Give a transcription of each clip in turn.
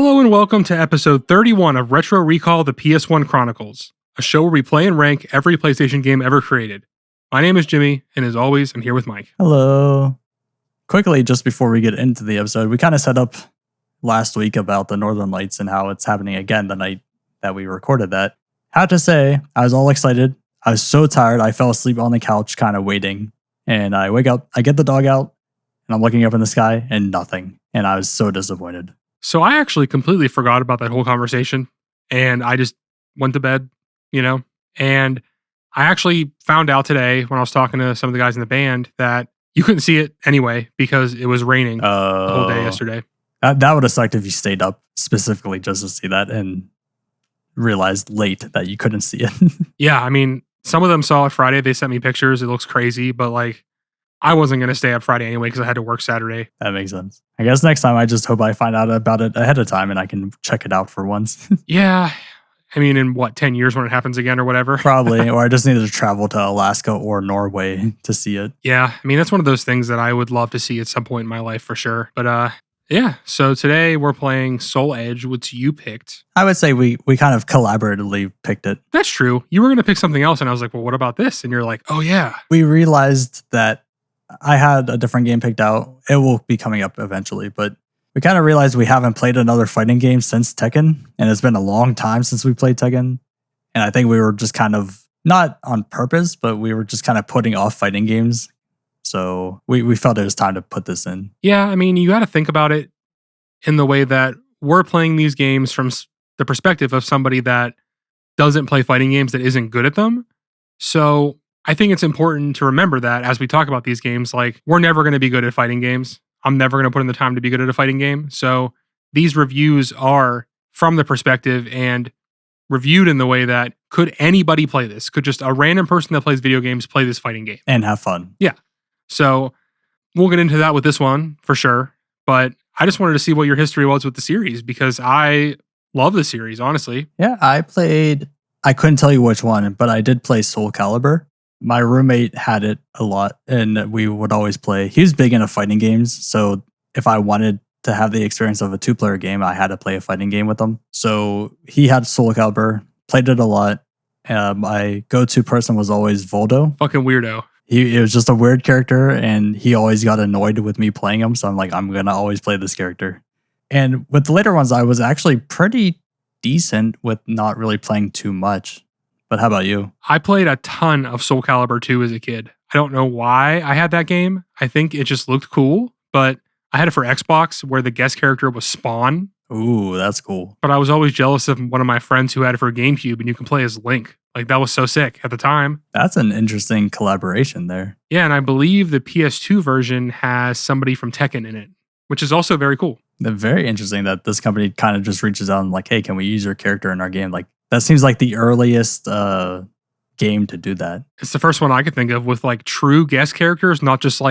Hello and welcome to episode 31 of Retro Recall the PS1 Chronicles, a show where we play and rank every PlayStation game ever created. My name is Jimmy, and as always, I'm here with Mike. Hello. Quickly, just before we get into the episode, we kind of set up last week about the Northern Lights and how it's happening again the night that we recorded that. Had to say, I was all excited. I was so tired, I fell asleep on the couch kind of waiting. And I wake up, I get the dog out, and I'm looking up in the sky, and nothing. And I was so disappointed. So I actually completely forgot about that whole conversation, and I just went to bed, and I actually found out today when I was talking to some of the guys in the band that you couldn't see it anyway because it was raining the whole day yesterday. That would have sucked if you stayed up specifically just to see that and realized late that you couldn't see it. Yeah, I mean, some of them saw it Friday. They sent me pictures. It looks crazy, but I wasn't going to stay up Friday anyway because I had to work Saturday. That makes sense. I guess next time I just hope I find out about it ahead of time and I can check it out for once. Yeah. I mean, in 10 years when it happens again or whatever? Probably. Or I just needed to travel to Alaska or Norway to see it. Yeah. I mean, that's one of those things that I would love to see at some point in my life for sure. But yeah. So today we're playing Soul Edge, which you picked. I would say we kind of collaboratively picked it. That's true. You were going to pick something else and I was like, well, what about this? And you're like, oh yeah. We realized that I had a different game picked out. It will be coming up eventually, but we kind of realized we haven't played another fighting game since Tekken, and it's been a long time since we played Tekken. And I think we were just kind of, not on purpose, but we were just kind of putting off fighting games. So we felt it was time to put this in. Yeah, I mean, you got to think about it in the way that we're playing these games from the perspective of somebody that doesn't play fighting games, that isn't good at them. So I think it's important to remember that as we talk about these games, we're never going to be good at fighting games. I'm never going to put in the time to be good at a fighting game. So these reviews are from the perspective and reviewed in the way that could anybody play this? Could just a random person that plays video games play this fighting game? And have fun. Yeah. So we'll get into that with this one for sure. But I just wanted to see what your history was with the series because I love the series, honestly. Yeah, I couldn't tell you which one, but I did play Soul Calibur. My roommate had it a lot and we would always play. He was big into fighting games. So if I wanted to have the experience of a 2-player game, I had to play a fighting game with him. So he had Soul Calibur, played it a lot. My go-to person was always Voldo. Fucking weirdo. He was just a weird character and he always got annoyed with me playing him. So I'm like, I'm going to always play this character. And with the later ones, I was actually pretty decent with not really playing too much. But how about you? I played a ton of Soul Calibur 2 as a kid. I don't know why I had that game. I think it just looked cool, but I had it for Xbox where the guest character was Spawn. Ooh, that's cool. But I was always jealous of one of my friends who had it for GameCube and you can play as Link. That was so sick at the time. That's an interesting collaboration there. Yeah, and I believe the PS2 version has somebody from Tekken in it, which is also very cool. Very interesting that this company kind of just reaches out and like, hey, can we use your character in our game? That seems like the earliest game to do that. It's the first one I could think of with true guest characters, not just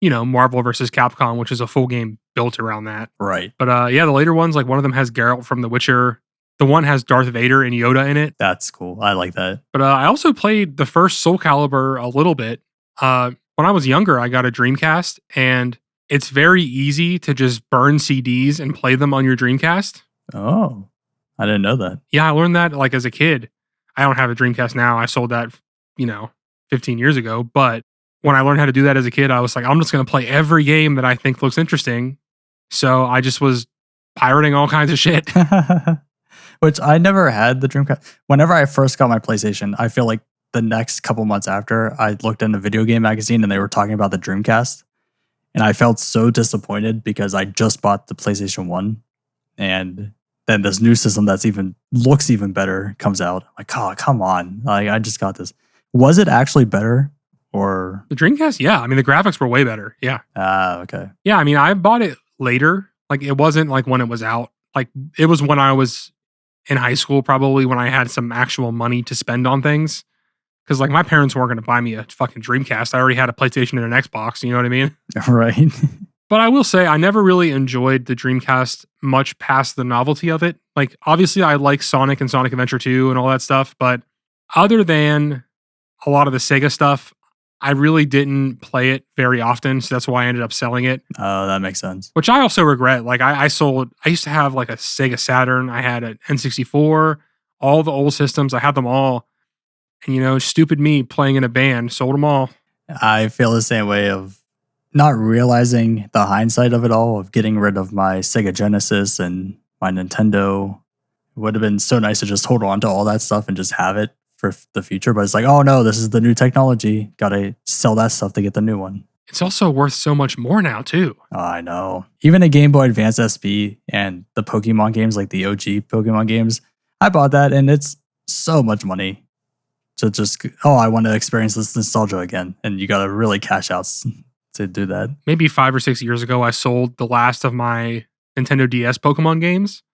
Marvel versus Capcom, which is a full game built around that. Right. But yeah, the later ones, one of them has Geralt from The Witcher. The one has Darth Vader and Yoda in it. That's cool. I like that. But I also played the first Soul Calibur a little bit. When I was younger, I got a Dreamcast, and it's very easy to just burn CDs and play them on your Dreamcast. Oh, I didn't know that. Yeah, I learned that as a kid. I don't have a Dreamcast now. I sold that, 15 years ago. But when I learned how to do that as a kid, I was like, I'm just going to play every game that I think looks interesting. So I just was pirating all kinds of shit. Which I never had the Dreamcast. Whenever I first got my PlayStation, I feel like the next couple months after, I looked in a video game magazine and they were talking about the Dreamcast. And I felt so disappointed because I just bought the PlayStation 1. And then this new system that's looks even better comes out. I'm like, oh, come on. I just got this. Was it actually better? Or the Dreamcast? Yeah. I mean, the graphics were way better. Yeah. Okay. Yeah. I mean, I bought it later. It wasn't when it was out. It was when I was in high school, probably when I had some actual money to spend on things. Because my parents weren't going to buy me a fucking Dreamcast. I already had a PlayStation and an Xbox. You know what I mean? Right. But I will say, I never really enjoyed the Dreamcast much past the novelty of it. Obviously, I like Sonic and Sonic Adventure 2 and all that stuff. But other than a lot of the Sega stuff, I really didn't play it very often, so that's why I ended up selling it. Oh, that makes sense. Which I also regret. Like I used to have like a Sega Saturn, I had an N64, all the old systems, I had them all. And stupid me playing in a band, sold them all. I feel the same way of not realizing the hindsight of it all, of getting rid of my Sega Genesis and my Nintendo. It would have been so nice to just hold on to all that stuff and just have it for the future. But it's like, oh no, this is the new technology. Gotta sell that stuff to get the new one. It's also worth so much more now, too. Oh, I know. Even a Game Boy Advance SP and the Pokemon games, like the OG Pokemon games, I bought that and it's so much money. To just, I want to experience this nostalgia again. And you got to really cash out to do that. Maybe 5 or 6 years ago, I sold the last of my Nintendo DS Pokemon games.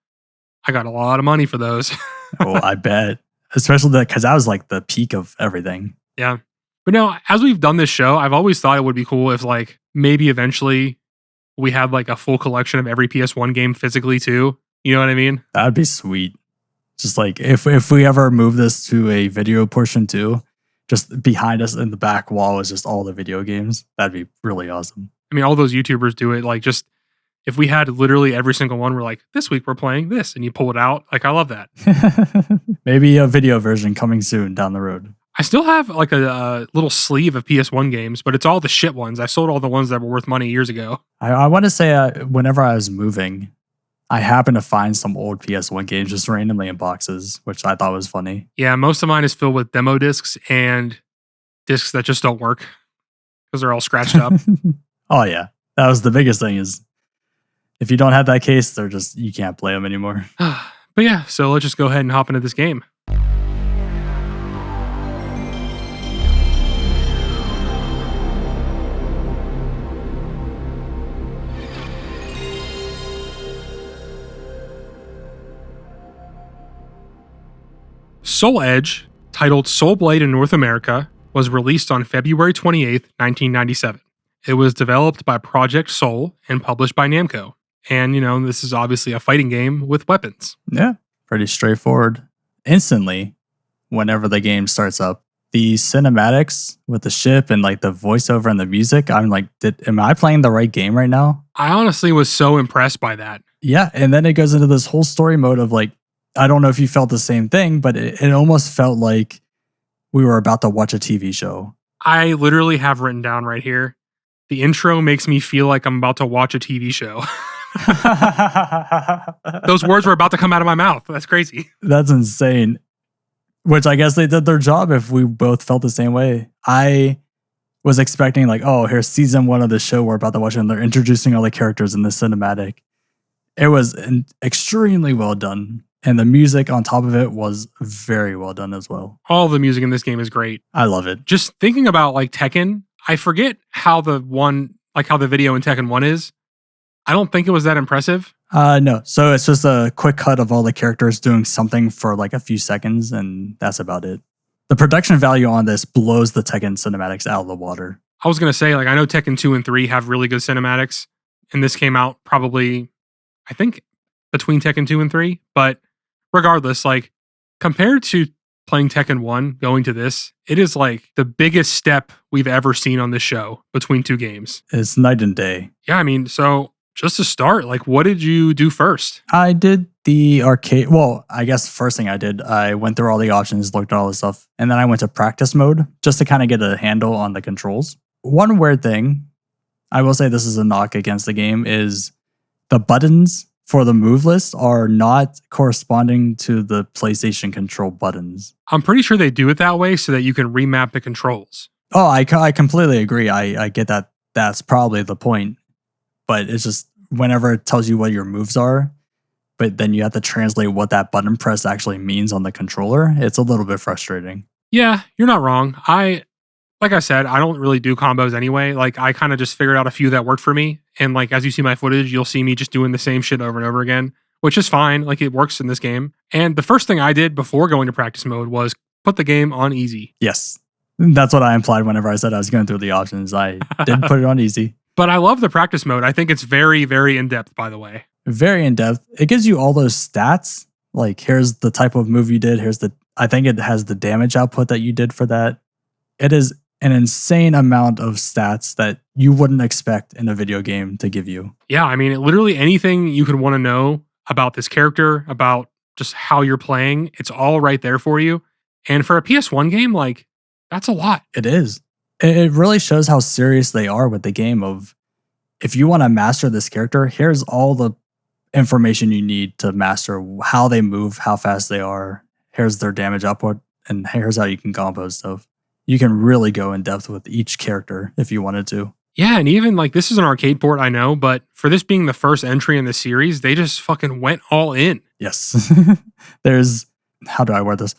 I got a lot of money for those. Oh, I bet. Especially because that was like the peak of everything. Yeah. But no, as we've done this show, I've always thought it would be cool if like maybe eventually we had like a full collection of every PS1 game physically too. You know what I mean? That'd be sweet. Just like if we ever move this to a video portion too, just behind us in the back wall is just all the video games. That'd be really awesome. I mean, all those YouTubers do it. Like just if we had literally every single one, we're like, this week we're playing this, and you pull it out. Like I love that. Maybe a video version coming soon down the road. I still have like a little sleeve of PS1 games, but it's all the shit ones. I sold all the ones that were worth money years ago. I want to say whenever I was moving, I happened to find some old PS1 games just randomly in boxes, which I thought was funny. Yeah, most of mine is filled with demo discs and discs that just don't work because they're all scratched up. Oh yeah, that was the biggest thing is if you don't have that case, you can't play them anymore. But yeah, so let's just go ahead and hop into this game. Soul Edge, titled Soul Blade in North America, was released on February 28th, 1997. It was developed by Project Soul and published by Namco. And, this is obviously a fighting game with weapons. Yeah, pretty straightforward. Instantly, whenever the game starts up, the cinematics with the ship and like the voiceover and the music, I'm like, am I playing the right game right now? I honestly was so impressed by that. Yeah, and then it goes into this whole story mode of like, I don't know if you felt the same thing, but it almost felt like we were about to watch a TV show. I literally have written down right here, the intro makes me feel like I'm about to watch a TV show. Those words were about to come out of my mouth. That's crazy. That's insane. Which I guess they did their job if we both felt the same way. I was expecting like, oh, here's season 1 of the show we're about to watch, and they're introducing all the characters in the cinematic. It was extremely well done. And the music on top of it was very well done as well. All the music in this game is great. I love it. Just thinking about like Tekken, I forget how the video in Tekken 1 is. I don't think it was that impressive. No. So it's just a quick cut of all the characters doing something for like a few seconds, and that's about it. The production value on this blows the Tekken cinematics out of the water. I was going to say, like, I know Tekken 2 and 3 have really good cinematics, and this came out probably, I think, between Tekken 2 and 3, but regardless, like compared to playing Tekken 1 going to this, it is like the biggest step we've ever seen on this show between two games. It's night and day. Yeah, I mean, so just to start, like what did you do first? I did the arcade. Well, I guess the first thing I did, I went through all the options, looked at all the stuff, and then I went to practice mode just to kind of get a handle on the controls. One weird thing, I will say this is a knock against the game, is the buttons for the move list are not corresponding to the PlayStation control buttons. I'm pretty sure they do it that way so that you can remap the controls. Oh, I completely agree. I get that. That's probably the point. But it's just whenever it tells you what your moves are, but then you have to translate what that button press actually means on the controller, it's a little bit frustrating. Yeah, you're not wrong. Like I said, I don't really do combos anyway. Like I kind of just figured out a few that worked for me. And like, as you see my footage, you'll see me just doing the same shit over and over again, which is fine. Like it works in this game. And the first thing I did before going to practice mode was put the game on easy. Yes. That's what I implied whenever I said I was going through the options. I did put it on easy. But I love the practice mode. I think it's very, very in-depth, by the way. Very in-depth. It gives you all those stats. Like here's the type of move you did. I think it has the damage output that you did for that. It is an insane amount of stats that you wouldn't expect in a video game to give you. Yeah, I mean, literally anything you could want to know about this character, about just how you're playing, it's all right there for you. And for a PS1 game, like, that's a lot. It is. It really shows how serious they are with the game of, if you want to master this character, here's all the information you need to master how they move, how fast they are. Here's their damage output, and here's how you can combo stuff. You can really go in depth with each character if you wanted to. Yeah, and even like this is an arcade port, I know, but for this being the first entry in the series, they just fucking went all in. Yes. There's, how do I word this?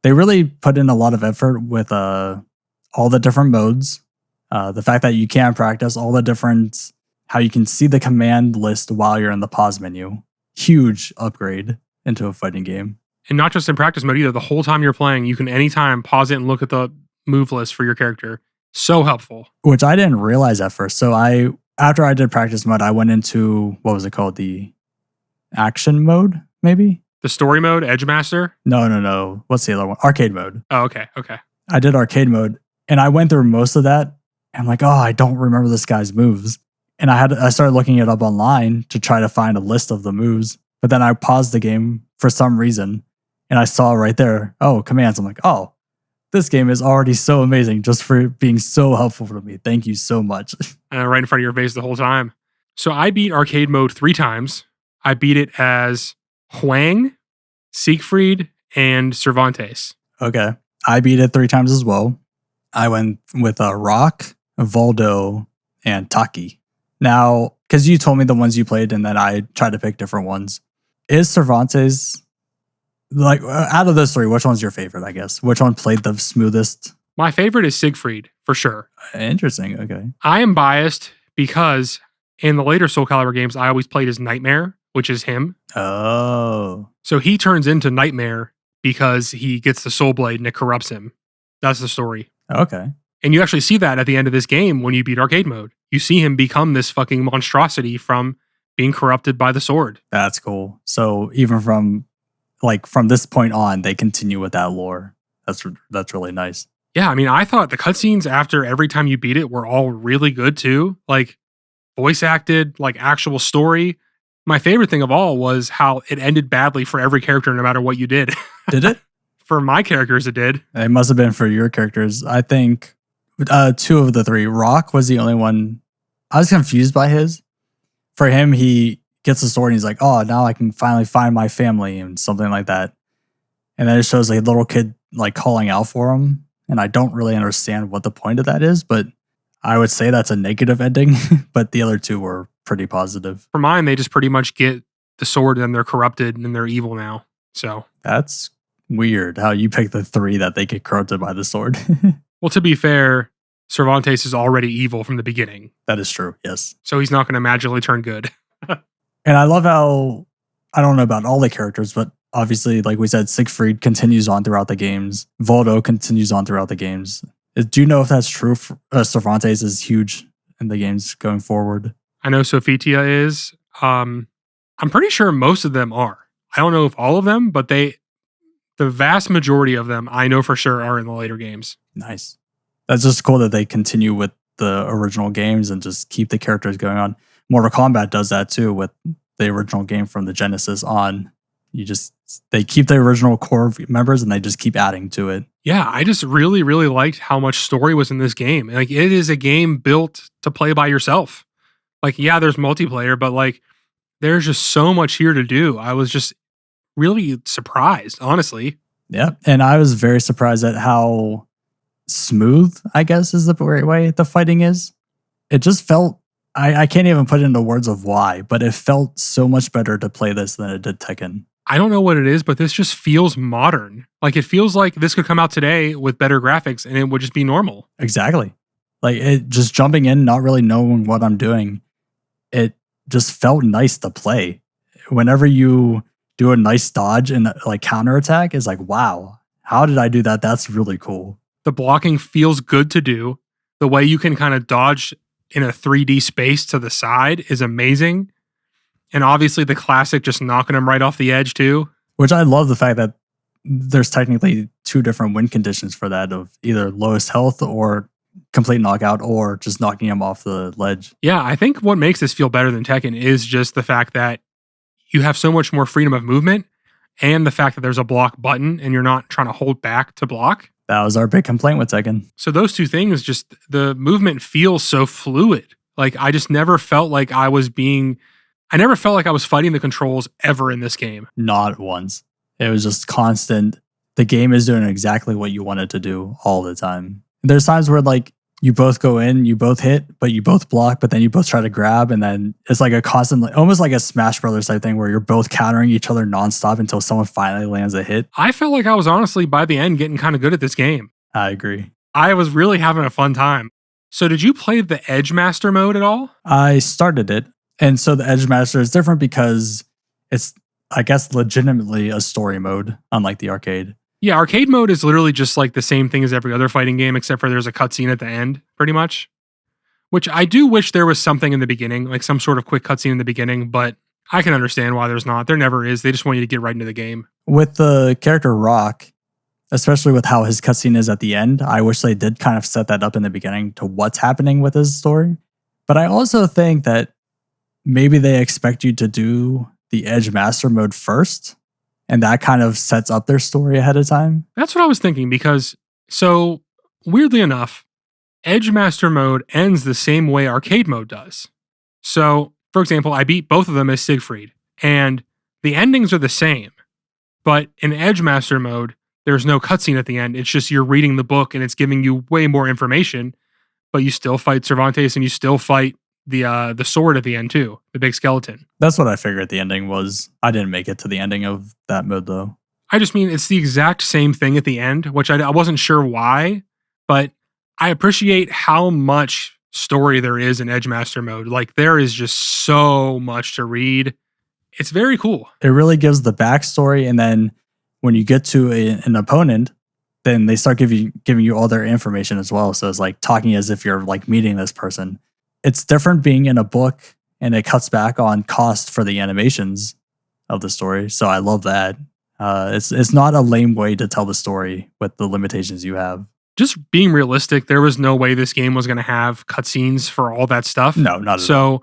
They really put in a lot of effort with all the different modes. The fact that you can practice all the different, how you can see the command list while you're in the pause menu. Huge upgrade into a fighting game. And not just in practice mode either. The whole time you're playing, you can anytime pause it and look at the move list for your character. So helpful. Which I didn't realize at first. So after I did practice mode, I went into, what was it called? The action mode, maybe? The story mode, Edge Master? No. What's the other one? Arcade mode. Oh, okay. I did arcade mode, and I went through most of that. And I'm like, oh, I don't remember this guy's moves. And I started looking it up online to try to find a list of the moves. But then I paused the game for some reason, and I saw right there, oh, commands. I'm like, oh, this game is already so amazing just for being so helpful for me. Thank you so much. Right in front of your face the whole time. So I beat arcade mode 3 times. I beat it as Huang, Siegfried, and Cervantes. Okay. I beat it 3 times as well. I went with Rock, Voldo, and Taki. Now, because you told me the ones you played, and then I tried to pick different ones. Is Cervantes, like, out of those 3, which one's your favorite, I guess? Which one played the smoothest? My favorite is Siegfried, for sure. Interesting, okay. I am biased because in the later Soul Calibur games, I always played as Nightmare, which is him. Oh. So he turns into Nightmare because he gets the Soul Blade and it corrupts him. That's the story. Okay. And you actually see that at the end of this game when you beat arcade mode. You see him become this fucking monstrosity from being corrupted by the sword. That's cool. So even from this point on, they continue with that lore. That's really nice. Yeah, I mean, I thought the cutscenes after every time you beat it were all really good too. Like voice acted, like actual story. My favorite thing of all was how it ended badly for every character no matter what you did. Did it? For my characters, it did. It must have been for your characters. I think 2 of the 3. Rock was the only one. I was confused by his. For him, he gets the sword and he's like, oh, now I can finally find my family and something like that. And then it shows a little kid like calling out for him. And I don't really understand what the point of that is, but I would say that's a negative ending. But the other 2 were pretty positive. For mine, they just pretty much get the sword and they're corrupted and they're evil now. So that's weird how you pick the 3 that they get corrupted by the sword. Well, to be fair, Cervantes is already evil from the beginning. That is true, yes. So he's not going to magically turn good. And I love how, I don't know about all the characters, but obviously, like we said, Siegfried continues on throughout the games. Voldo continues on throughout the games. Do you know if that's true? Cervantes is huge in the games going forward. I know Sophitia is. I'm pretty sure most of them are. I don't know if all of them, but the vast majority of them, I know for sure, are in the later games. Nice. That's just cool that they continue with the original games and just keep the characters going on. Mortal Kombat does that too with the original game from the Genesis on. They keep the original core members and they just keep adding to it. Yeah, I just really, really liked how much story was in this game. Like, it is a game built to play by yourself. Like, yeah, there's multiplayer, but like, there's just so much here to do. I was just really surprised, honestly. Yeah, and I was very surprised at how smooth, I guess is the right way the fighting is. It just felt, I can't even put it into words of why, but it felt so much better to play this than it did Tekken. I don't know what it is, but this just feels modern. Like, it feels like this could come out today with better graphics and it would just be normal. Exactly. Like, it just jumping in, not really knowing what I'm doing, it just felt nice to play. Whenever you do a nice dodge and like counterattack, it's like, wow, how did I do that? That's really cool. The blocking feels good to do. The way you can kind of dodge in a 3D space to the side is amazing. And obviously the classic just knocking them right off the edge too. Which I love the fact that there's technically 2 different win conditions for that, of either lowest health or complete knockout or just knocking him off the ledge. Yeah, I think what makes this feel better than Tekken is just the fact that you have so much more freedom of movement and the fact that there's a block button and you're not trying to hold back to block. That was our big complaint with Tekken. So those two things, just the movement feels so fluid. Like I just never felt like I was fighting the controls ever in this game. Not once. It was just constant. The game is doing exactly what you want it to do all the time. There's times where like you both go in, you both hit, but you both block, but then you both try to grab, and then it's like a constant, almost like a Smash Brothers type thing where you're both countering each other nonstop until someone finally lands a hit. I felt like I was honestly by the end getting kind of good at this game. I agree. I was really having a fun time. So did you play the Edge Master mode at all? I started it. And so the Edge Master is different because it's, I guess, legitimately a story mode, unlike the arcade. Yeah, arcade mode is literally just like the same thing as every other fighting game, except for there's a cutscene at the end, pretty much. Which I do wish there was something in the beginning, like some sort of quick cutscene in the beginning, but I can understand why there's not. There never is. They just want you to get right into the game. With the character Rock, especially with how his cutscene is at the end, I wish they did kind of set that up in the beginning to what's happening with his story. But I also think that maybe they expect you to do the Edge Master mode first, and that kind of sets up their story ahead of time. That's what I was thinking because, so weirdly enough, Edge Master mode ends the same way arcade mode does. So, for example, I beat both of them as Siegfried, and the endings are the same. But in Edge Master mode, there's no cutscene at the end. It's just you're reading the book and it's giving you way more information, but you still fight Cervantes and you still fight the sword at the end too, the big skeleton. That's what I figured the ending was. I didn't make it to the ending of that mode though. I just mean it's the exact same thing at the end, which I wasn't sure why, but I appreciate how much story there is in Edge Master mode. Like there is just so much to read. It's very cool. It really gives the backstory, and then when you get to an opponent, then they start giving you all their information as well. So it's like talking as if you're like meeting this person. It's different being in a book, and it cuts back on cost for the animations of the story. So I love that. It's not a lame way to tell the story with the limitations you have. Just being realistic, there was no way this game was going to have cutscenes for all that stuff. No, not at all. So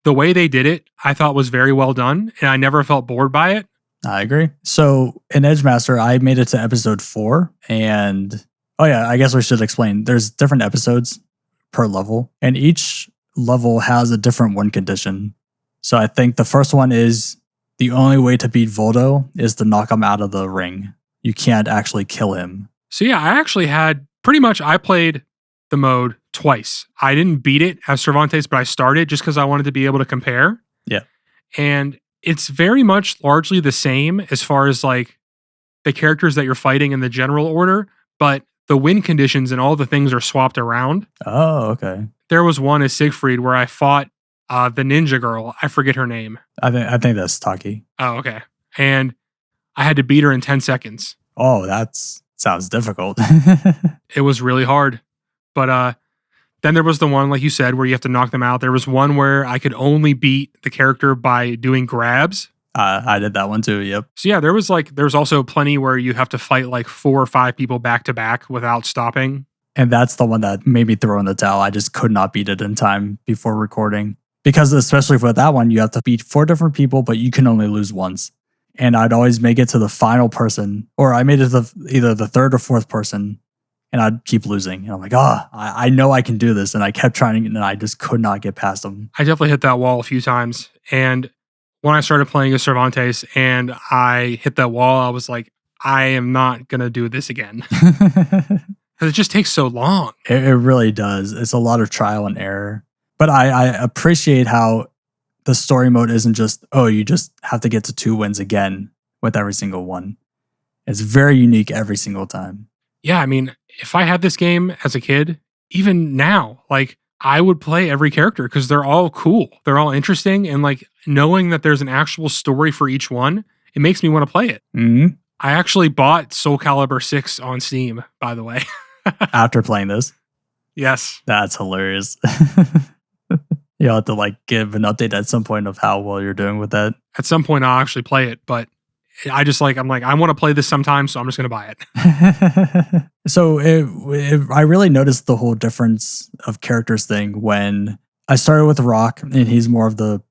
the way they did it, I thought was very well done, and I never felt bored by it. I agree. So in Edge Master, I made it to episode 4, and oh yeah, I guess we should explain. There's different episodes per level, and each level has a different win condition. So I think the first one is the only way to beat Voldo is to knock him out of the ring. You can't actually kill him. So yeah, I actually had I played the mode twice. I didn't beat it as Cervantes, but I started just because I wanted to be able to compare. Yeah. And it's very much largely the same as far as like the characters that you're fighting in the general order, but the win conditions and all the things are swapped around. Oh, okay. There was one as Siegfried where I fought the ninja girl. I forget her name. I think that's Taki. Oh, okay. And I had to beat her in 10 seconds. Oh, that sounds difficult. It was really hard. But then there was the one, like you said, where you have to knock them out. There was one where I could only beat the character by doing grabs. I did that one too, yep. So yeah, there's also plenty where you have to fight like 4 or 5 people back to back without stopping. And that's the one that made me throw in the towel. I just could not beat it in time before recording. Because especially for that one, you have to beat 4 different people, but you can only lose once. And I'd always make it to the final person, or I made it to either the 3rd or 4th person, and I'd keep losing. And I'm like, I know I can do this. And I kept trying, and I just could not get past them. I definitely hit that wall a few times. And when I started playing as Cervantes and I hit that wall, I was like, I am not going to do this again. Because it just takes so long. It really does. It's a lot of trial and error. But I appreciate how the story mode isn't just, you just have to get to 2 wins again with every single one. It's very unique every single time. Yeah, I mean, if I had this game as a kid, even now, like I would play every character because they're all cool. They're all interesting. And like knowing that there's an actual story for each one, it makes me want to play it. Mm-hmm. I actually bought Soul Calibur 6 on Steam, by the way. After playing this? Yes. That's hilarious. You'll have to like give an update at some point of how well you're doing with that. At some point, I'll actually play it, but I'm like, I want to play this sometime, so I'm just going to buy it. So I really noticed the whole difference of characters thing when I started with Rock, and he's more of the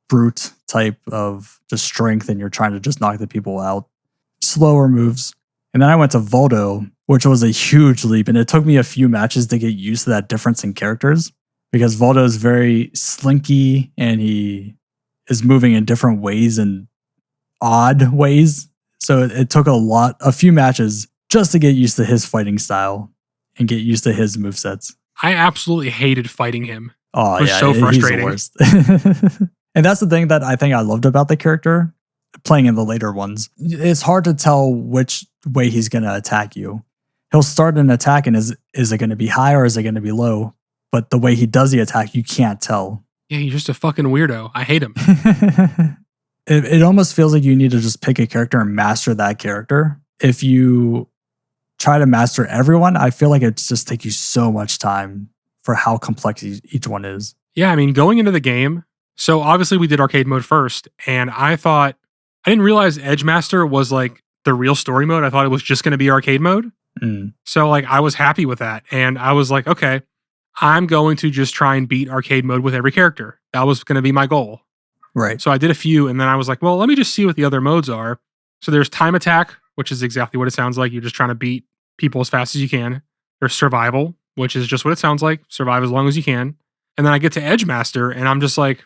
brute type of just strength, and you're trying to just knock the people out. Slower moves. And then I went to Voldo, which was a huge leap, and it took me a few matches to get used to that difference in characters because Voldo is very slinky and he is moving in different ways and odd ways. So it took a few matches just to get used to his fighting style and get used to his movesets. I absolutely hated fighting him. Oh, it was so frustrating. He's the worst. And that's the thing that I think I loved about the character, playing in the later ones. It's hard to tell which way he's going to attack you. He'll start an attack and is it going to be high or is it going to be low? But the way he does the attack, you can't tell. Yeah, he's just a fucking weirdo. I hate him. It almost feels like you need to just pick a character and master that character. If you try to master everyone, I feel like it just takes you so much time for how complex each one is. Yeah, I mean, going into the game, so obviously we did arcade mode first, and I didn't realize Edgemaster was like the real story mode. I thought it was just going to be arcade mode. So like I was happy with that, and I was like, okay, I'm going to just try and beat arcade mode with every character. That was going to be my goal. Right. So I did a few, and then I was like, well, let me just see what the other modes are. So there's time attack, which is exactly what it sounds like. You're just trying to beat people as fast as you can. There's survival, which is just what it sounds like. Survive as long as you can. And then I get to Edgemaster, and I'm just like,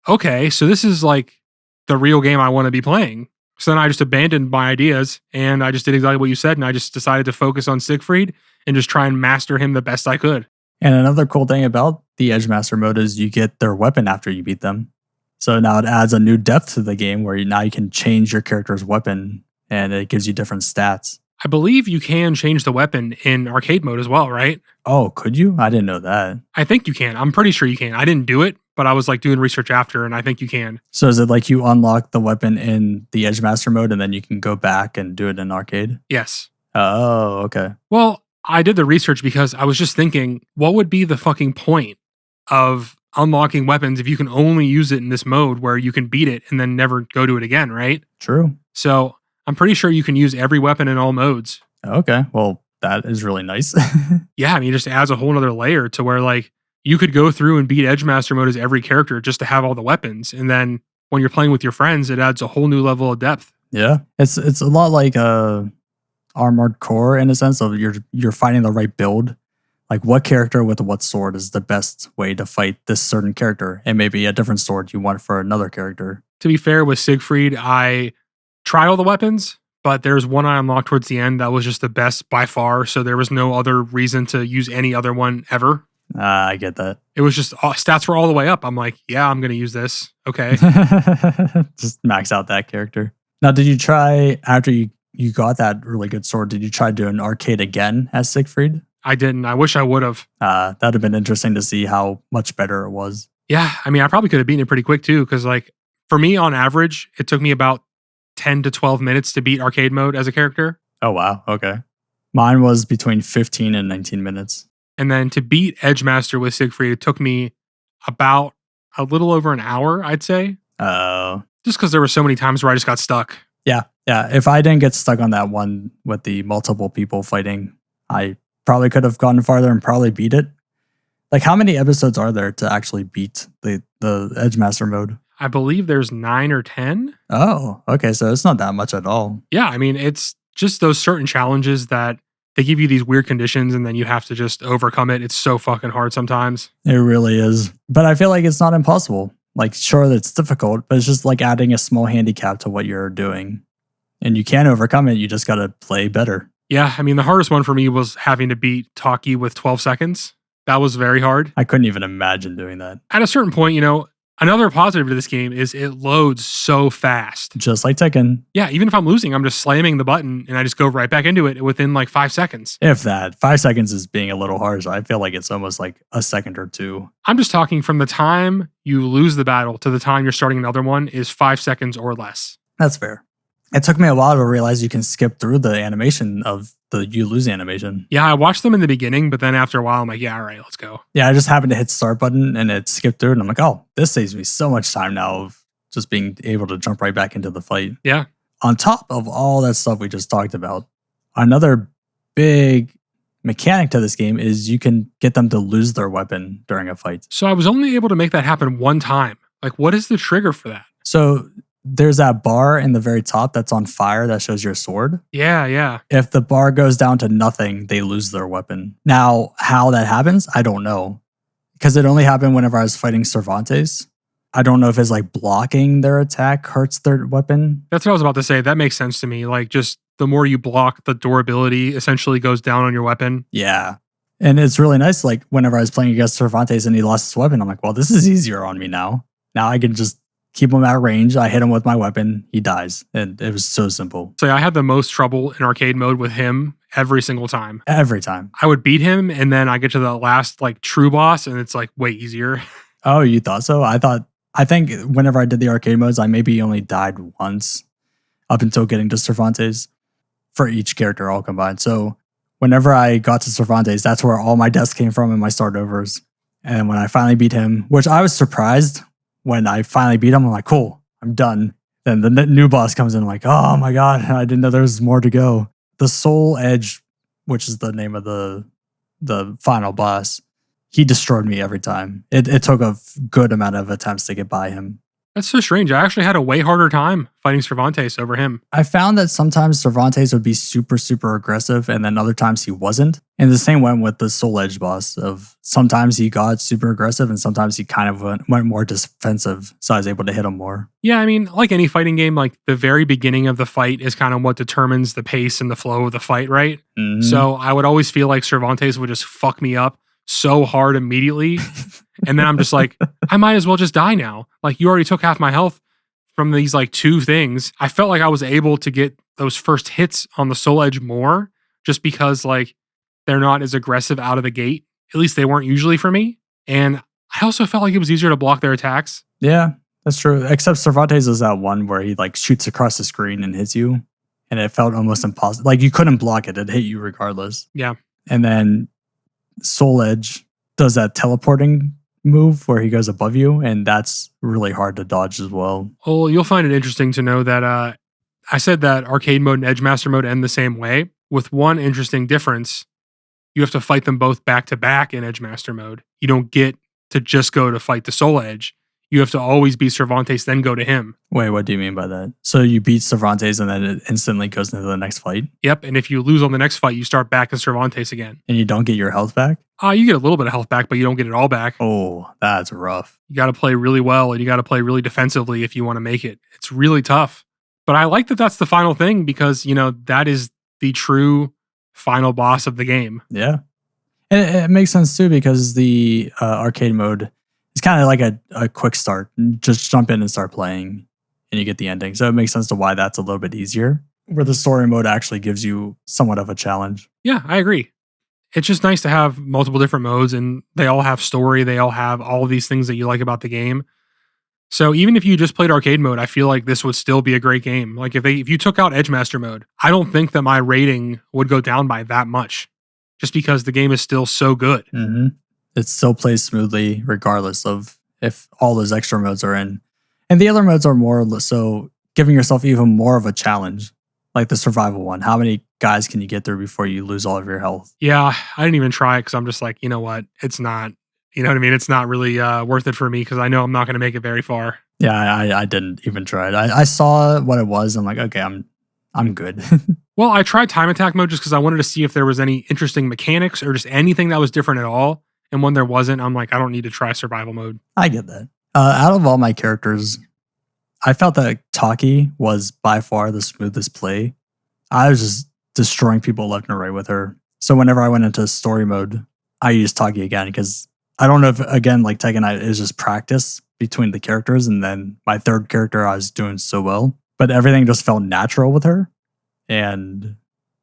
okay, so this is like the real game I want to be playing. So then I just abandoned my ideas, and I just did exactly what you said, and I just decided to focus on Siegfried and just try and master him the best I could. And another cool thing about the Edgemaster mode is you get their weapon after you beat them. So now it adds a new depth to the game where now you can change your character's weapon, and it gives you different stats. I believe you can change the weapon in arcade mode as well, right? Oh, could you? I didn't know that. I think you can. I'm pretty sure you can. I didn't do it, but I was like doing research after, and I think you can. So is it like you unlock the weapon in the Edgemaster mode and then you can go back and do it in arcade? Yes. Oh, okay. Well, I did the research because I was just thinking, what would be the fucking point of unlocking weapons if you can only use it in this mode where you can beat it and then never go to it again, right? True. So I'm pretty sure you can use every weapon in all modes. Okay. Well, that is really nice. Yeah, I mean, it just adds a whole nother layer to where like you could go through and beat Edgemaster mode as every character just to have all the weapons. And then when you're playing with your friends, it adds a whole new level of depth. Yeah. It's a lot like Armored Core in a sense of you're finding the right build. Like what character with what sword is the best way to fight this certain character, and maybe a different sword you want for another character. To be fair with Siegfried, I tried all the weapons, but there's one I unlocked towards the end that was just the best by far. So there was no other reason to use any other one ever. I get that. It was just stats were all the way up. I'm like, yeah, I'm going to use this. Okay. Just max out that character. Now, did you try, after you got that really good sword, did you try doing arcade again as Siegfried? I didn't. I wish I would have. That'd have been interesting to see how much better it was. Yeah. I mean, I probably could have beaten it pretty quick too. Cause like for me on average, it took me about 10 to 12 minutes to beat arcade mode as a character. Oh, wow. Okay. Mine was between 15 and 19 minutes. And then to beat Edgemaster with Siegfried, it took me about a little over an hour, I'd say. Oh. Just because there were so many times where I just got stuck. Yeah. Yeah. If I didn't get stuck on that one with the multiple people fighting, I probably could have gone farther and probably beat it. Like, how many episodes are there to actually beat the Edgemaster mode? I believe there's 9 or 10. Oh, okay. So it's not that much at all. Yeah. I mean, it's just those certain challenges that they give you these weird conditions and then you have to just overcome it. It's so fucking hard sometimes. It really is. But I feel like it's not impossible. Like, sure, it's difficult, but it's just like adding a small handicap to what you're doing. And you can overcome it. You just got to play better. Yeah. I mean, the hardest one for me was having to beat Taki with 12 seconds. That was very hard. I couldn't even imagine doing that. At a certain point, you know, another positive to this game is it loads so fast. Just like Tekken. Yeah, even if I'm losing, I'm just slamming the button and I just go right back into it within like 5 seconds. If that. 5 seconds is being a little harsh. I feel like it's almost like a second or two. I'm just talking from the time you lose the battle to the time you're starting another one is 5 seconds or less. That's fair. It took me a while to realize you can skip through the animation of the you lose animation. Yeah, I watched them in the beginning, but then after a while, I'm like, yeah, all right, let's go. Yeah, I just happened to hit start button and it skipped through it. And I'm like, oh, this saves me so much time now of just being able to jump right back into the fight. Yeah. on top of all that stuff we just talked about, another big mechanic to this game is you can get them to lose their weapon during a fight. So I was only able to make that happen one time. Like, what is the trigger for that? So there's that bar in the very top that's on fire that shows your sword. Yeah. If the bar goes down to nothing, they lose their weapon. Now, how that happens, I don't know. Because it only happened whenever I was fighting Cervantes. I don't know if it's like blocking their attack hurts their weapon. That's what I was about to say. That makes sense to me. Like, just the more you block, the durability essentially goes down on your weapon. Yeah. And it's really nice. Like, whenever I was playing against Cervantes and he lost his weapon, I'm like, well, this is easier on me now. Now I can just keep him at range. I hit him with my weapon. He dies. And it was so simple. So I had the most trouble in arcade mode with him every single time. Every time. I would beat him, and then I get to the last like true boss, and it's like way easier. Oh, you thought so? I think whenever I did the arcade modes, I maybe only died once up until getting to Cervantes for each character all combined. So whenever I got to Cervantes, that's where all my deaths came from and my start overs. And when I finally beat him, which I was surprised when I finally beat him, I'm like, cool, I'm done. Then the new boss comes in, I'm like, oh my God, I didn't know there was more to go. The Soul Edge, which is the name of the final boss, he destroyed me every time. It took a good amount of attempts to get by him. That's so strange. I actually had a way harder time fighting Cervantes over him. I found that sometimes Cervantes would be super, super aggressive, and then other times he wasn't. And the same went with the Soul Edge boss of sometimes he got super aggressive and sometimes he kind of went more defensive, so I was able to hit him more. Yeah, I mean, like any fighting game, like the very beginning of the fight is kind of what determines the pace and the flow of the fight, right? Mhm. So I would always feel like Cervantes would just fuck me up so hard immediately. And then I'm just like, I might as well just die now. Like, you already took half my health from these like two things. I felt like I was able to get those first hits on the Soul Edge more just because like they're not as aggressive out of the gate. At least they weren't usually for me. And I also felt like it was easier to block their attacks. Yeah, that's true. Except Cervantes is that one where he like shoots across the screen and hits you. And it felt almost impossible. Like you couldn't block it. It hit you regardless. Yeah. And then Soul Edge does that teleporting move where he goes above you, and that's really hard to dodge as well. Well, you'll find it interesting to know that I said that arcade mode and Edge Master mode end the same way, with one interesting difference. You have to fight them both back to back in Edge Master mode. You don't get to just go to fight the Soul Edge. You have to always beat Cervantes, then go to him. Wait, what do you mean by that? So you beat Cervantes and then it instantly goes into the next fight? Yep, and if you lose on the next fight, you start back as Cervantes again. And you don't get your health back? You get a little bit of health back, but you don't get it all back. Oh, that's rough. You got to play really well, and you got to play really defensively if you want to make it. It's really tough. But I like that that's the final thing because, you know, that is the true final boss of the game. Yeah. And it makes sense too because the arcade mode is kind of like a quick start. Just jump in and start playing and you get the ending. So it makes sense to why that's a little bit easier. Where the story mode actually gives you somewhat of a challenge. Yeah, I agree. It's just nice to have multiple different modes and they all have story. They all have all of these things that you like about the game. So even if you just played arcade mode, I feel like this would still be a great game. Like if you took out Edge Master mode, I don't think that my rating would go down by that much just because the game is still so good. Mm-hmm. It still plays smoothly regardless of if all those extra modes are in. And the other modes are more so giving yourself even more of a challenge. Like the survival one. How many guys can you get through before you lose all of your health? Yeah, I didn't even try it because I'm just like, you know what? It's not, you know what I mean? It's not really worth it for me because I know I'm not going to make it very far. Yeah, I didn't even try it. I saw what it was. I'm like, okay, I'm good. Well, I tried time attack mode just because I wanted to see if there was any interesting mechanics or just anything that was different at all. And when there wasn't, I'm like, I don't need to try survival mode. I get that. Out of all my characters, I felt that Taki was by far the smoothest play. I was just destroying people left and right with her. So whenever I went into story mode, I used Taki again because I don't know if, again, like Tekken, it was just practice between the characters. And then my third character, I was doing so well. But everything just felt natural with her. And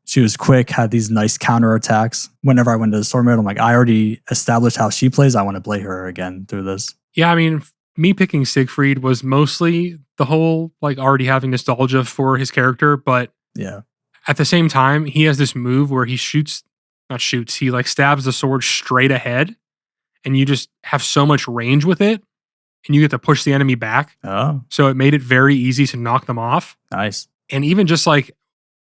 she was quick, had these nice counter attacks. Whenever I went to the story mode, I'm like, I already established how she plays. I want to play her again through this. Yeah, I mean, me picking Siegfried was mostly the whole like already having nostalgia for his character, but yeah, at the same time, he has this move where he he like stabs the sword straight ahead, and you just have so much range with it, and you get to push the enemy back. Oh, So it made it very easy to knock them off. nice. And even just like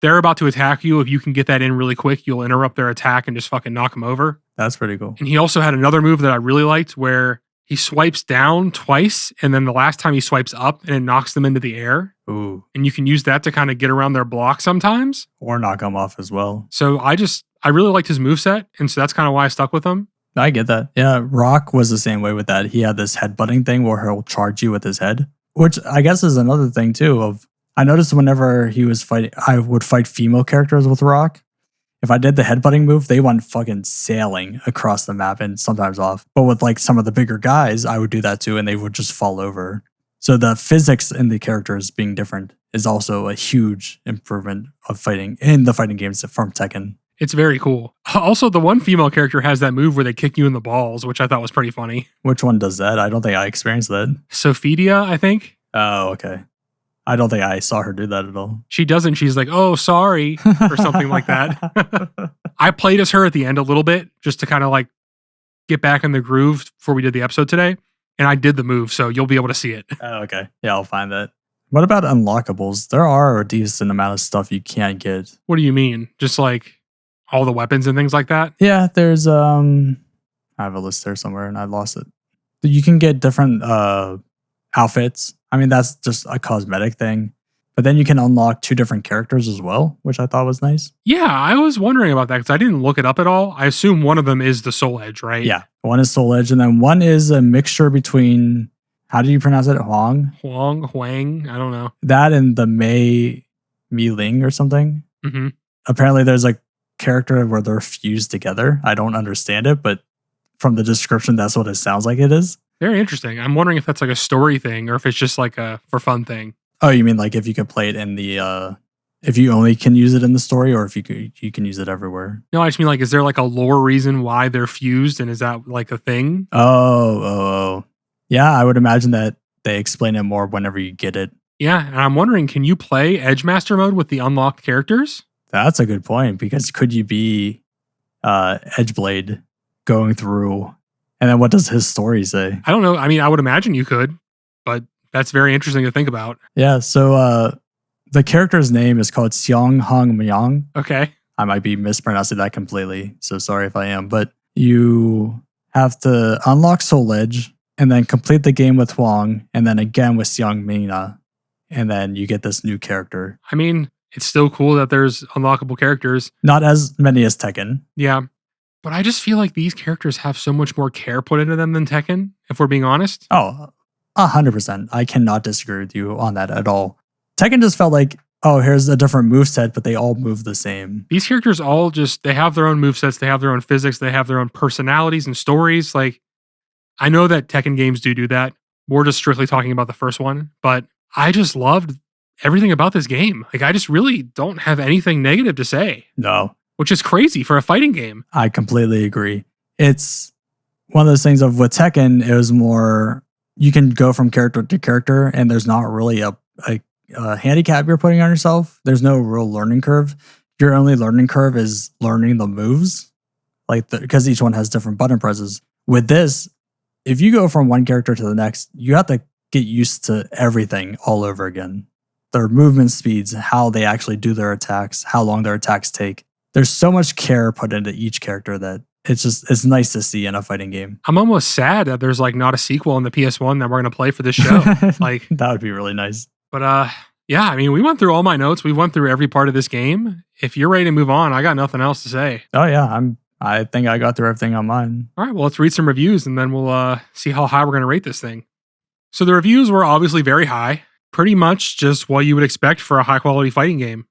they're about to attack you, if you can get that in really quick, you'll interrupt their attack and just fucking knock them over. That's pretty cool. And he also had another move that I really liked where he swipes down twice, and then the last time he swipes up and it knocks them into the air. Ooh. And you can use that to kind of get around their block sometimes. Or knock them off as well. So I really liked his moveset, and so that's kind of why I stuck with him. I get that. Yeah, Rock was the same way with that. He had this headbutting thing where he'll charge you with his head, which I guess is another thing too. I noticed whenever he was fighting, I would fight female characters with Rock. If I did the headbutting move, they went fucking sailing across the map and sometimes off. But with like some of the bigger guys, I would do that too, and they would just fall over. So the physics in the characters being different is also a huge improvement of fighting in the fighting games from Tekken. It's very cool. Also, the one female character has that move where they kick you in the balls, which I thought was pretty funny. Which one does that? I don't think I experienced that. Sophidia, I think. Oh, okay. I don't think I saw her do that at all. She doesn't. She's like, oh, sorry, or something like that. I played as her at the end a little bit just to kind of like get back in the groove before we did the episode today. And I did the move, so you'll be able to see it. Oh, okay. Yeah, I'll find that. What about unlockables? There are a decent amount of stuff you can't get. What do you mean? Just like all the weapons and things like that? Yeah, there's I have a list there somewhere and I lost it. You can get different outfits. I mean, that's just a cosmetic thing. But then you can unlock 2 different characters as well, which I thought was nice. Yeah, I was wondering about that because I didn't look it up at all. I assume one of them is the Soul Edge, right? Yeah, one is Soul Edge, and then one is a mixture between, how do you pronounce it? Huang? Huang, I don't know. That and the Mi Ling or something. Mm-hmm. Apparently there's a character where they're fused together. I don't understand it, but from the description, that's what it sounds like it is. Very interesting. I'm wondering if that's like a story thing or if it's just like a for fun thing. Oh, you mean like if you could play it in the, if you only can use it in the story or if you can use it everywhere? No, I just mean like, is there like a lore reason why they're fused and is that like a thing? Oh. Yeah, I would imagine that they explain it more whenever you get it. Yeah, and I'm wondering, can you play Edgemaster mode with the unlocked characters? That's a good point because could you be Edgeblade going through, and then what does his story say? I don't know. I mean, I would imagine you could, but that's very interesting to think about. Yeah, so the character's name is called Xiang Hong Myang. Okay. I might be mispronouncing that completely, so sorry if I am, but you have to unlock Soul Edge and then complete the game with Huang and then again with Xiang Mina, and then you get this new character. I mean, it's still cool that there's unlockable characters. Not as many as Tekken. Yeah. But I just feel like these characters have so much more care put into them than Tekken, if we're being honest. Oh, 100%. I cannot disagree with you on that at all. Tekken just felt like, oh, here's a different moveset, but they all move the same. These characters all just, they have their own movesets, they have their own physics, they have their own personalities and stories. Like, I know that Tekken games do that. We're just strictly talking about the first one, but I just loved everything about this game. Like, I just really don't have anything negative to say. No. Which is crazy for a fighting game. I completely agree. It's one of those things of with Tekken, it was more, you can go from character to character and there's not really a handicap you're putting on yourself. There's no real learning curve. Your only learning curve is learning the moves, like because each one has different button presses. With this, if you go from one character to the next, you have to get used to everything all over again. Their movement speeds, how they actually do their attacks, how long their attacks take. There's so much care put into each character that it's nice to see in a fighting game. I'm almost sad that there's like not a sequel on the PS1 that we're going to play for this show. Like that would be really nice. But yeah, I mean, we went through all my notes. We went through every part of this game. If you're ready to move on, I got nothing else to say. Oh yeah, I think I got through everything on mine. All right, well, let's read some reviews and then we'll see how high we're going to rate this thing. So the reviews were obviously very high. Pretty much just what you would expect for a high quality fighting game.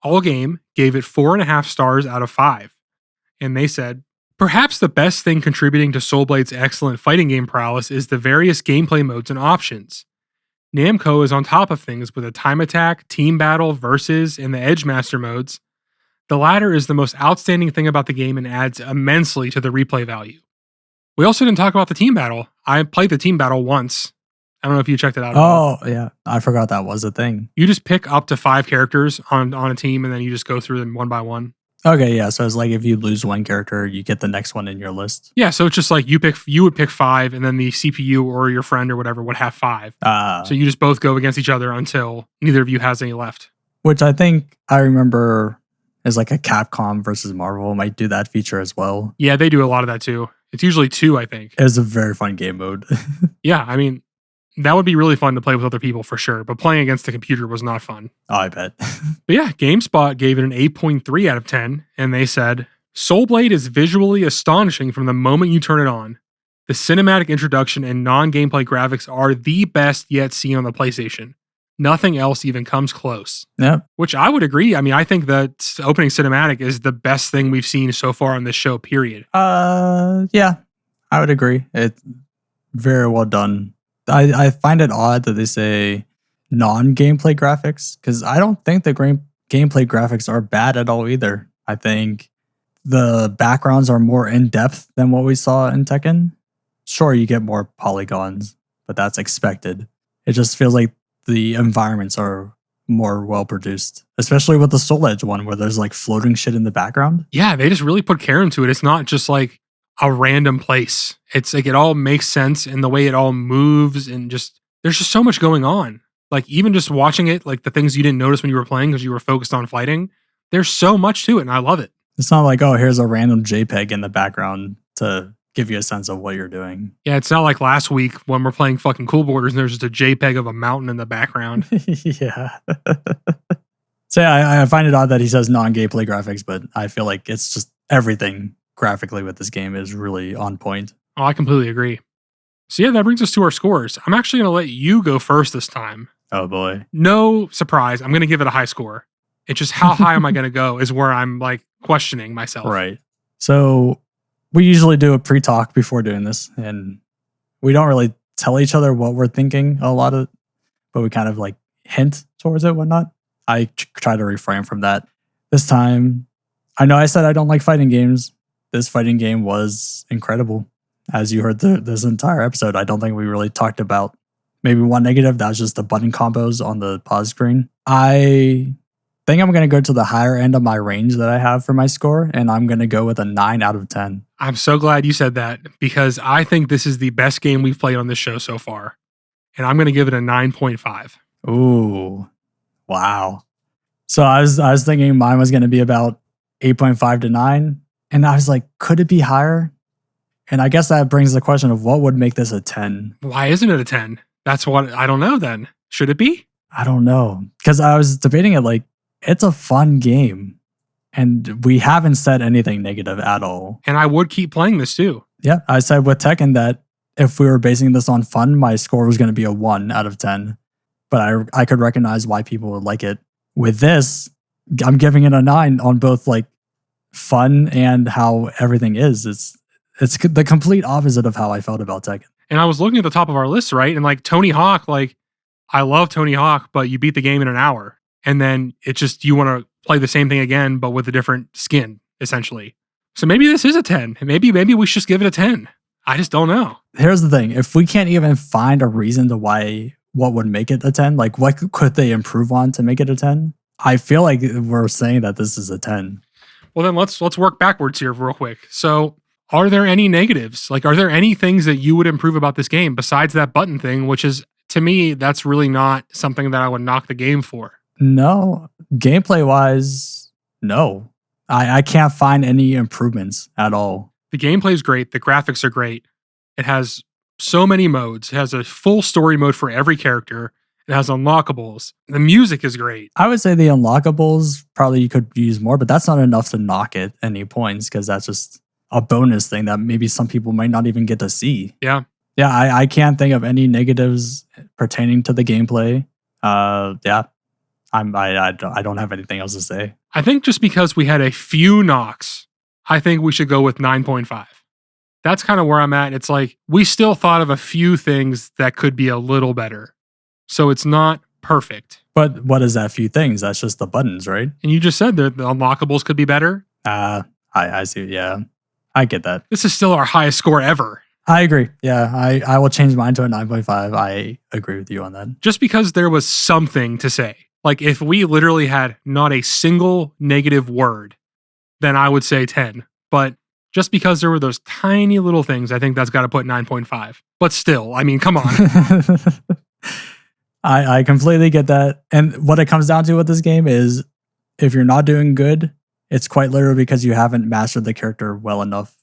All Game gave it 4.5 stars out of 5. And they said, perhaps the best thing contributing to Soul Blade's excellent fighting game prowess is the various gameplay modes and options. Namco is on top of things with a time attack, team battle, versus, and the Edgemaster modes. The latter is the most outstanding thing about the game and adds immensely to the replay value. We also didn't talk about the team battle. I played the team battle once. I don't know if you checked it out. Oh, yeah. I forgot that was a thing. You just pick up to 5 characters on a team and then you just go through them one by one. Okay, yeah. So it's like if you lose one character, you get the next one in your list. Yeah, so it's just like you would pick 5 and then the CPU or your friend or whatever would have 5. So you just both go against each other until neither of you has any left. which I think I remember is like a Capcom versus Marvel might do that feature as well. Yeah, they do a lot of that too. It's usually 2, I think. It was a very fun game mode. Yeah, I mean, that would be really fun to play with other people for sure, but playing against the computer was not fun. Oh, I bet. But yeah, GameSpot gave it an 8.3 out of 10, and they said, Soul Blade is visually astonishing from the moment you turn it on. The cinematic introduction and non-gameplay graphics are the best yet seen on the PlayStation. Nothing else even comes close. Yep. Which I would agree. I mean, I think the opening cinematic is the best thing we've seen so far on this show, period. Yeah, I would agree. It's very well done. I find it odd that they say non-gameplay graphics, because I don't think the gameplay graphics are bad at all either. I think the backgrounds are more in-depth than what we saw in Tekken. Sure, you get more polygons, but that's expected. It just feels like the environments are more well produced, especially with the Soul Edge one where there's like floating shit in the background. Yeah, they just really put care into it. It's not just like a random place. It's like it all makes sense in the way it all moves, and just there's just so much going on. Like even just watching it, like the things you didn't notice when you were playing because you were focused on fighting, there's so much to it, and I love it. It's not like, oh, here's a random JPEG in the background to give you a sense of what you're doing. Yeah, it's not like last week when we're playing fucking Cool Borders and there's just a JPEG of a mountain in the background. Yeah. So yeah, I find it odd that he says non-gameplay graphics, but I feel like it's just everything graphically with this game is really on point. Oh, I completely agree. So yeah, that brings us to our scores. I'm actually going to let you go first this time. Oh boy. No surprise. I'm going to give it a high score. It's just how high am I going to go is where I'm like questioning myself. Right. So we usually do a pre-talk before doing this, and we don't really tell each other what we're thinking a lot of, but we kind of like hint towards it, whatnot. I try to refrain from that. This time, I know I said I don't like fighting games. This fighting game was incredible. As you heard this entire episode, I don't think we really talked about maybe one negative. That was just the button combos on the pause screen. I think I'm going to go to the higher end of my range that I have for my score, and I'm going to go with a 9 out of 10. I'm so glad you said that because I think this is the best game we've played on this show so far. And I'm going to give it a 9.5. Ooh, wow. So I was thinking mine was going to be about 8.5 to 9. And I was like, could it be higher? And I guess that brings the question of what would make this a 10? Why isn't it a 10? That's what I don't know then. Should it be? I don't know. Because I was debating it like, it's a fun game. And we haven't said anything negative at all. And I would keep playing this too. Yeah, I said with Tekken that if we were basing this on fun, my score was going to be a 1 out of 10. But I could recognize why people would like it. With this, I'm giving it a 9 on both like fun and how everything is. It's the complete opposite of how I felt about Tekken. And I was looking at the top of our list, right? And like Tony Hawk, like I love Tony Hawk, but you beat the game in an hour. And then it's just you want to play the same thing again, but with a different skin, essentially. So maybe this is a 10. Maybe we should just give it a 10. I just don't know. Here's the thing. If we can't even find a reason to what would make it a 10, like what could they improve on to make it a 10? I feel like we're saying that this is a 10. Well, then let's work backwards here real quick. So are there any negatives? Like, are there any things that you would improve about this game besides that button thing, which is, to me, that's really not something that I would knock the game for? No. Gameplay wise, no. I can't find any improvements at all. The gameplay is great. The graphics are great. It has so many modes. It has a full story mode for every character. It has unlockables. The music is great. I would say the unlockables probably you could use more, but that's not enough to knock it any points because that's just a bonus thing that maybe some people might not even get to see. Yeah. Yeah, I can't think of any negatives pertaining to the gameplay. Yeah. I don't have anything else to say. I think just because we had a few knocks, I think we should go with 9.5. That's kind of where I'm at. It's like we still thought of a few things that could be a little better. So it's not perfect. But what is that few things? That's just the buttons, right? And you just said that the unlockables could be better. I see. Yeah, I get that. This is still our highest score ever. I agree. Yeah, I will change mine to a 9.5. I agree with you on that. Just because there was something to say. Like if we literally had not a single negative word, then I would say 10. But just because there were those tiny little things, I think that's got to put 9.5. But still, I mean, come on. I completely get that. And what it comes down to with this game is if you're not doing good, it's quite literally because you haven't mastered the character well enough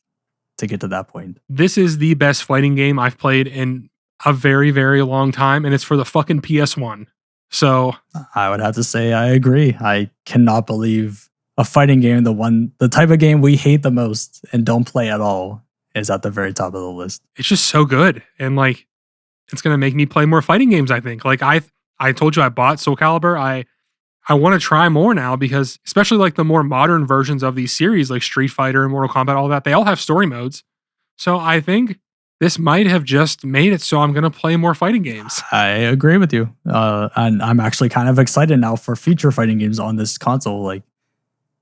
to get to that point. This is the best fighting game I've played in a very, very long time, and it's for the fucking PS1. So I would have to say I agree. I cannot believe a fighting game, the type of game we hate the most and don't play at all, is at the very top of the list. it's just so good. And like, it's going to make me play more fighting games, I think. Like I told you I bought Soul Calibur. I want to try more now because especially like the more modern versions of these series like Street Fighter and Mortal Kombat, all that, they all have story modes. So I think this might have just made it so I'm going to play more fighting games. I agree with you. And I'm actually kind of excited now for future fighting games on this console. Like,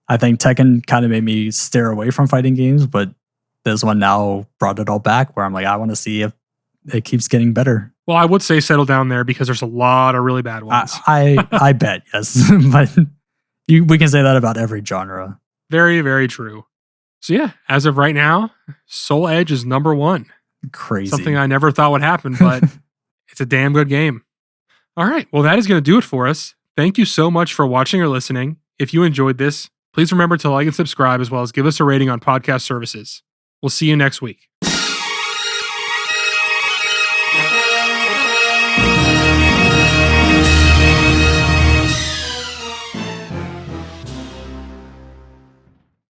I think Tekken kind of made me steer away from fighting games, but this one now brought it all back where I'm like, I want to see if it keeps getting better. Well, I would say settle down there because there's a lot of really bad ones. I bet, yes. But we can say that about every genre. Very, very true. So yeah, as of right now, Soul Edge is number 1. Crazy. Something I never thought would happen, but it's a damn good game. All right. Well, that is going to do it for us. Thank you so much for watching or listening. If you enjoyed this, please remember to like and subscribe as well as give us a rating on podcast services. We'll see you next week.